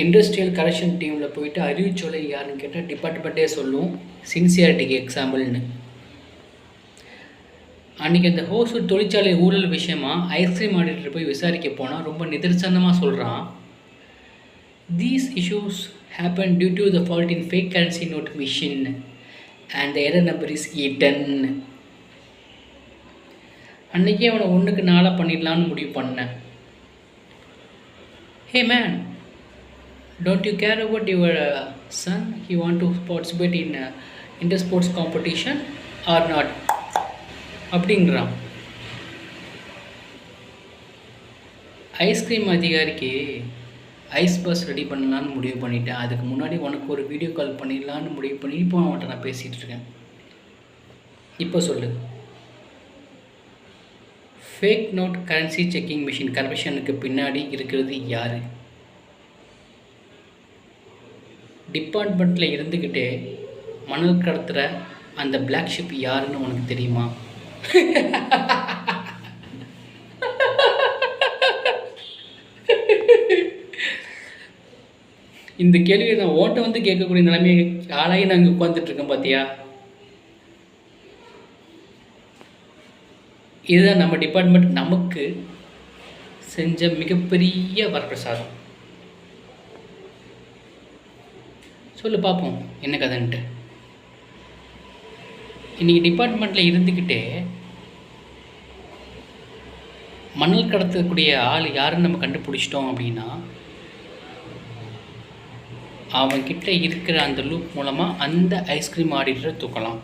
Industrial correction டீமில் போயிட்டு அறிவிச்சொல்லை யாருன்னு கேட்டால் டிபார்ட்மெண்ட்டே சொல்லும் சின்சியாரிட்டிக்கு எக்ஸாம்பிள்னு. அன்றைக்கி அந்த ஹோசூர் தொழிற்சாலை ஊழல் விஷயமா ஐஸ்கிரீம் ஆடிட்டர் போய் விசாரிக்க போனால் ரொம்ப நிதர்சனமாக சொல்கிறான், these issues happen due to the fault in fake currency note machine and the error number is eaten. அன்றைக்கே அவனை 1க்கு 4 பண்ணிடலான்னு முடிவு பண்ணேன். Hey man, don't you care about your son? He want to participate in inter-sports competition or not? அப்படிங்கிறான். Ice cream அதிகாரிக்கு ice bus ready பண்ணலான்னு முடிவு பண்ணிட்டேன். அதுக்கு முன்னாடி உனக்கு ஒரு வீடியோ கால் பண்ணிடலான்னு முடிவு பண்ணி இப்போ அவன்கிட்ட நான் பேசிகிட்டு இருக்கேன். இப்போ சொல்லு, fake note currency checking machine கரப்ஷனுக்கு பின்னாடி இருக்கிறது யார்? டிபார்ட்மெண்ட்டில் இருந்துக்கிட்டே மணல் கடத்துகிற அந்த பிளாக் ஷிப் யாருன்னு உனக்கு தெரியுமா? இந்த கேள்வியை நான் ஓட்ட வந்து கேட்கக்கூடிய நிலைமையை ஆளாகி நாங்கள் உட்காந்துட்ருக்கேன் பார்த்தியா? இதுதான் நம்ம டிபார்ட்மெண்ட் நமக்கு செஞ்ச மிகப்பெரிய வரப்பிரசாதம். சொல்லு பார்ப்போம் என்ன கதைன்ட்டு. இன்றைக்கி டிபார்ட்மெண்ட்டில் இருந்துக்கிட்டே மணல் கடத்தக்கூடிய ஆள் யாருன்னு நம்ம கண்டுபிடிச்சிட்டோம் அப்படின்னா அவன்கிட்ட இருக்கிற அந்த லூப் மூலமாக அந்த ஐஸ்கிரீம் ஆடிட்டரை தூக்கலாம்.